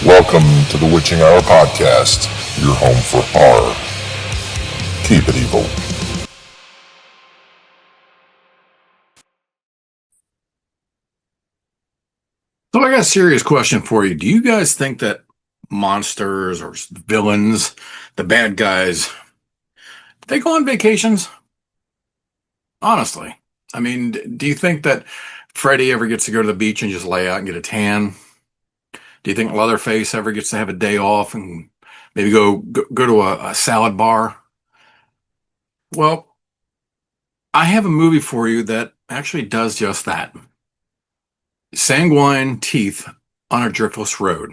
Welcome to the Witching Hour Podcast, your home for horror. Keep it evil. So I got a serious question for you. Do you guys think that monsters or villains, the bad guys, they go on vacations? Honestly. I mean, do you think that Freddy ever gets to go to the beach and just lay out and get a tan? Do you think Leatherface ever gets to have a day off and maybe go to a salad bar? Well, I have a movie for you that actually does just that. Sanguine Teeth on a Driftless Road.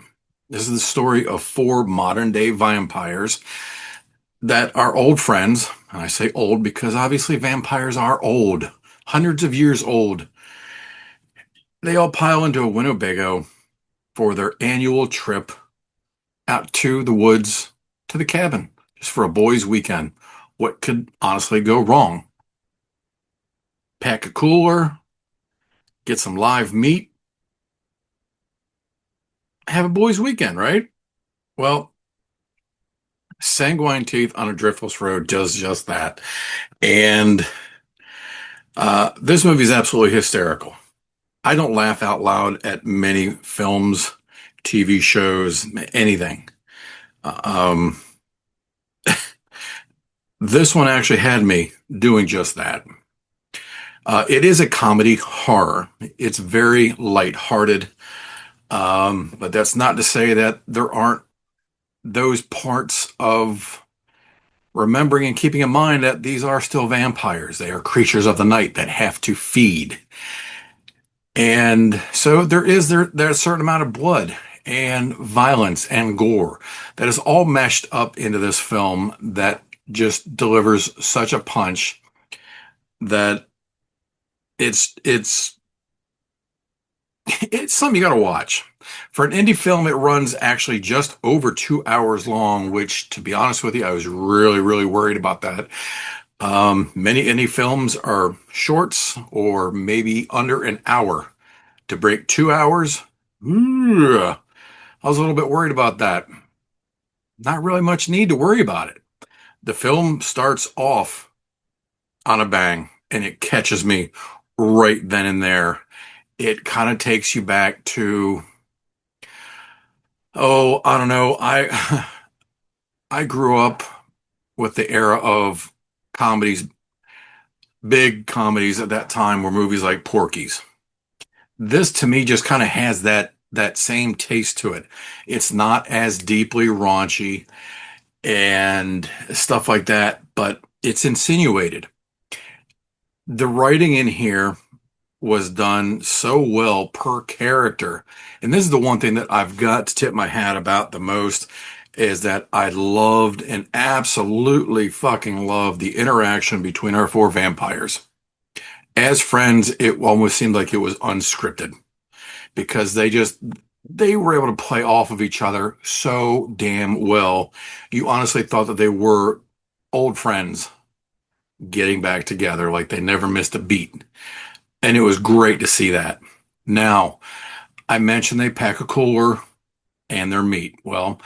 This is the story of four modern day vampires that are old friends. And I say old because obviously vampires are old, hundreds of years old. They all pile into a Winnebago for their annual trip out to the woods to the cabin, just for a boys' weekend. What could honestly go wrong? Pack a cooler, get some live meat, have a boys' weekend, right? Well, Sanguine Teeth on a Driftless Road does just that. And this movie is absolutely hysterical. I don't laugh out loud at many films, TV shows, anything. Um, this one actually had me doing just that. It is a comedy horror. It's very lighthearted. But that's not to say that there aren't those parts of remembering and keeping in mind that these are still vampires. They are creatures of the night that have to feed. And so there's a certain amount of blood and violence and gore that is all meshed up into this film that just delivers such a punch that it's it's something you got to watch. For an indie film, it runs actually just over 2 hours long, which, to be honest with you, I was really worried about that. Many indie films are shorts or maybe under an hour. To break 2 hours, I was a little bit worried about that. Not really much need to worry about it. The film starts off on a bang and it catches me right then and there. It kind of takes you back to, I don't know. I grew up with the era of comedies. Big comedies at that time were movies like Porky's. This to me just kind of has that same taste to it. It's not as deeply raunchy and stuff like that, but it's insinuated. The writing in here was done so well per character. And this is the one thing that I've got to tip my hat about the most is that I loved and absolutely fucking loved the interaction between our four vampires. As friends, it almost seemed like it was unscripted because they were able to play off of each other so damn well. You honestly thought that they were old friends getting back together, like they never missed a beat. And it was great to see that. Now, I mentioned they pack a cooler and their meat. Well,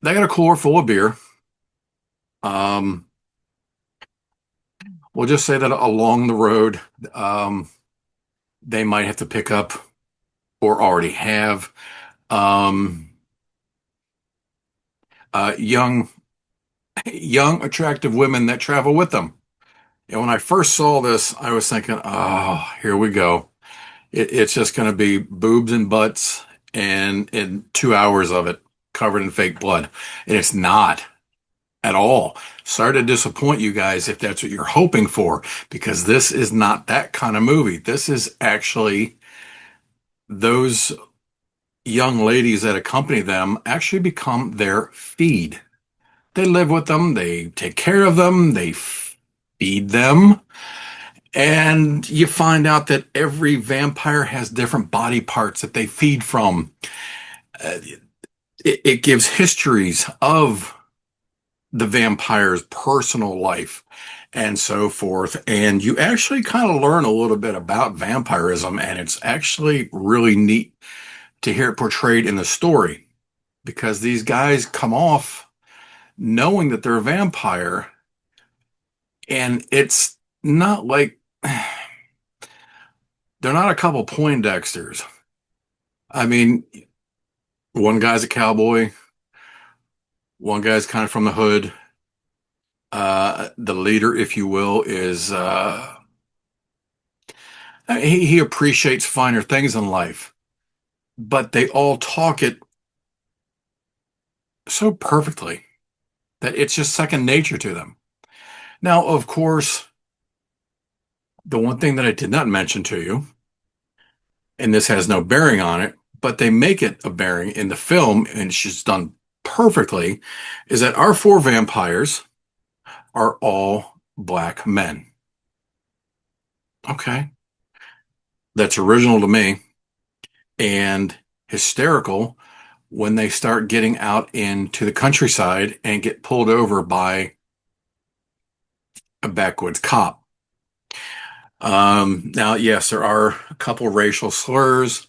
they got a cooler full of beer. We'll just say that along the road, they might have to pick up or already have um, young attractive women that travel with them. And when I first saw this, I was thinking, oh, here we go. It's just going to be boobs and butts and in 2 hours of it covered in fake blood. And it's not at all. Sorry to disappoint you guys if that's what you're hoping for, because this is not that kind of movie. This is actually those young ladies that accompany them actually become their feed. They live with them, they take care of them, they feed them. And you find out that every vampire has different body parts that they feed from. It gives histories of the vampire's personal life and so forth. And you actually kind of learn a little bit about vampirism, and it's actually really neat to hear it portrayed in the story because these guys come off knowing that they're a vampire, and it's not like they're not a couple Poindexters. I mean, one guy's a cowboy, one guy's kind of from the hood. The leader, if you will, is he appreciates finer things in life, but they all talk it so perfectly that it's just second nature to them. Now, of course, the one thing that I did not mention to you, and this has no bearing on it, but they make it a bearing in the film, and she's done perfectly, is that our four vampires are all black men. Okay. That's original to me and hysterical when they start getting out into the countryside and get pulled over by a backwoods cop. Now, yes, there are a couple racial slurs,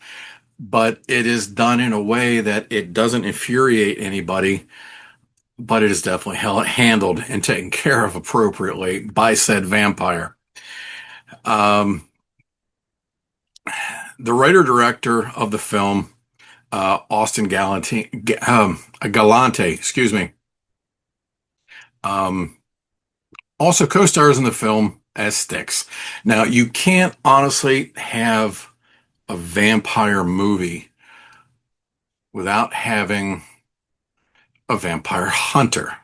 but it is done in a way that it doesn't infuriate anybody, but it is definitely handled and taken care of appropriately by said vampire. Um, the writer director of the film, Austin Galante, excuse me, um, also co-stars in the film as Styx. Now, you can't honestly have a vampire movie without having a vampire hunter.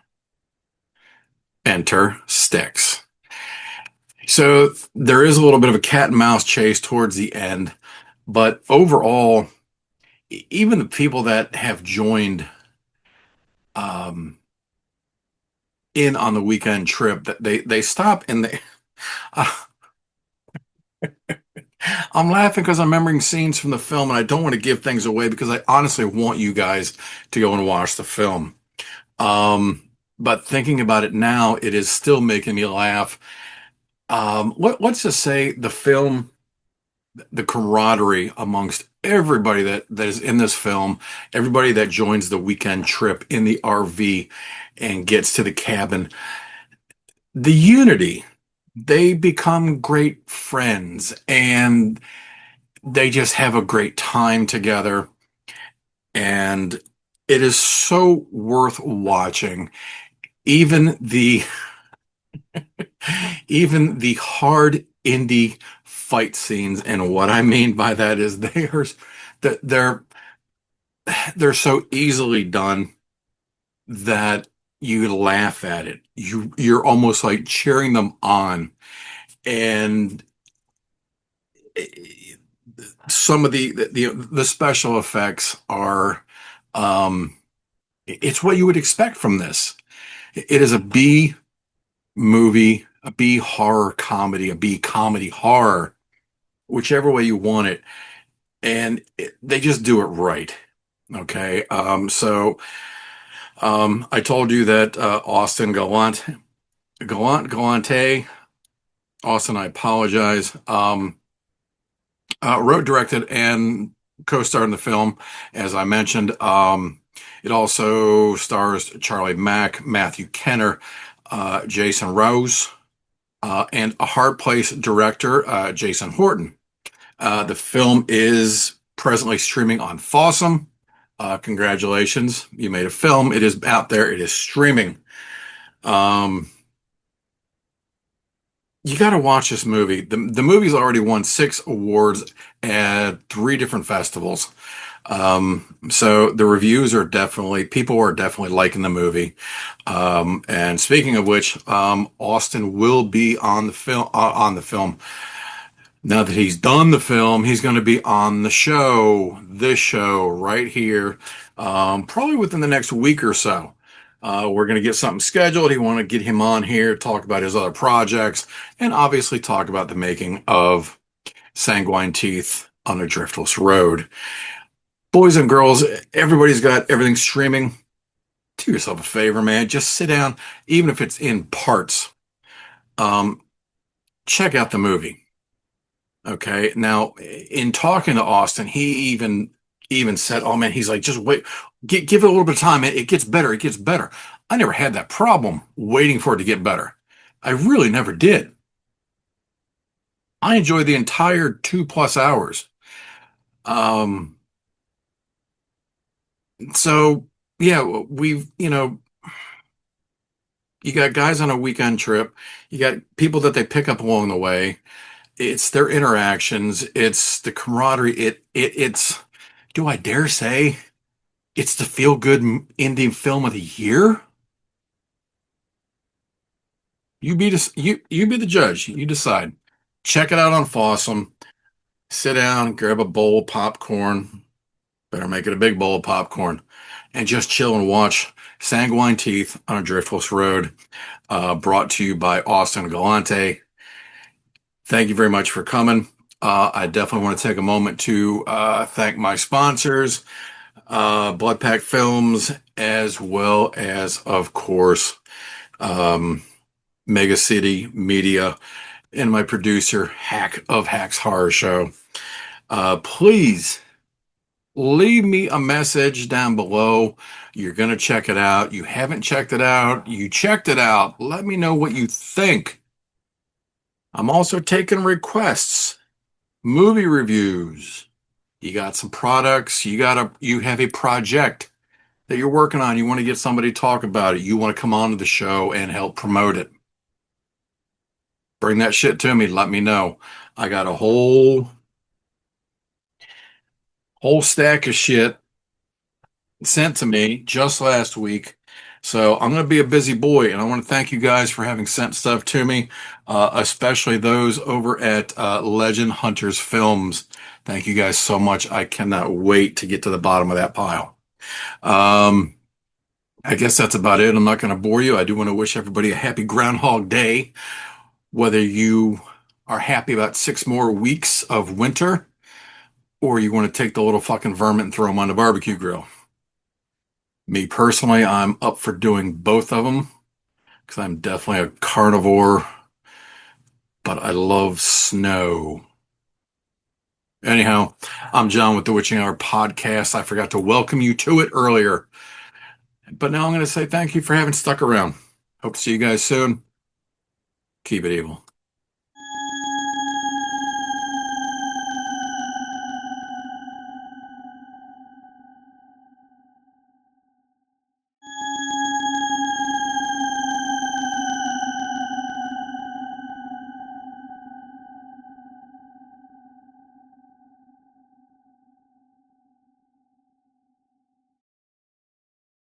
Enter Styx. So there is a little bit of a cat and mouse chase towards the end, but overall, even the people that have joined um, in on the weekend trip, that they stop and they. Uh, I'm laughing because I'm remembering scenes from the film, and I don't want to give things away because I honestly want you guys to go and watch the film. But thinking about it now, it is still making me laugh. Let's just say the film, the camaraderie amongst everybody that is in this film, everybody that joins the weekend trip in the RV and gets to the cabin, the unity, they become great friends and they just have a great time together. And it is so worth watching. Even the even the hard indie fight scenes, and what I mean by that is that they're so easily done that you laugh at it. You're almost like cheering them on. And some of the special effects are it's what you would expect from this. It is a B movie, a B horror comedy, a B comedy horror, whichever way you want it. And they just do it right. Okay. I told you that Austin Galante, Austin, I apologize. Wrote, directed, and co-starred in the film, as I mentioned. It also stars Charlie Mack, Matthew Kenner, Jason Rose, and a Hard Place director, Jason Horton. The film is presently streaming on Fawsome. Congratulations, you made a film. It is out there. It is streaming. Um, you got to watch this movie. The movie's already won 6 awards at 3 different festivals. So the reviews are people are definitely liking the movie. And speaking of which, Austin will be on the film. Now that he's done the film, he's going to be on this show right here, probably within the next week or so. We're going to get something scheduled. He want to get him on here, talk about his other projects, and obviously talk about the making of Sanguine Teeth on the Driftless Road. Boys and girls, everybody's got everything streaming. Do yourself a favor, man. Just sit down, even if it's in parts. Check out the movie. Okay. Now, in talking to Austin, he even even said, "Oh man," he's like, "Just wait, give it a little bit of time. It gets better. It gets better." I never had that problem waiting for it to get better. I really never did. I enjoyed the entire 2+ hours. Um, so yeah, you got guys on a weekend trip. You got people that they pick up along the way. It's their interactions. It's the camaraderie. It's, do I dare say, it's the feel good indie film of the year? You be the judge. You decide. Check it out on Fawsome. Sit down, grab a bowl of popcorn. Better make it a big bowl of popcorn, and just chill and watch Sanguine Teeth on a Driftless Road. Brought to you by Austin Galante. Thank you very much for coming. I definitely want to take a moment to thank my sponsors, Blood Pack Films, as well as, of course, um, Mega City Media, and my producer, Hack of Hack's Horror Show. Please leave me a message down below. You're going to check it out. You haven't checked it out. You checked it out. Let me know what you think. I'm also taking requests, movie reviews. You got some products, you have a project that you're working on. You want to get somebody to talk about it. You want to come on to the show and help promote it. Bring that shit to me. Let me know. I got a whole stack of shit sent to me just last week. So I'm going to be a busy boy, and I want to thank you guys for having sent stuff to me, especially those over at Legend Hunters Films. Thank you guys so much. I cannot wait to get to the bottom of that pile. Um, I guess that's about it. I'm not going to bore you. I do want to wish everybody a happy Groundhog Day, whether you are happy about 6 more weeks of winter or you want to take the little fucking vermin and throw them on the barbecue grill. Me personally, I'm up for doing both of them because I'm definitely a carnivore, but I love snow. Anyhow, I'm John with the Witching Hour podcast. I forgot to welcome you to it earlier, but now I'm going to say thank you for having stuck around. Hope to see you guys soon. Keep it evil.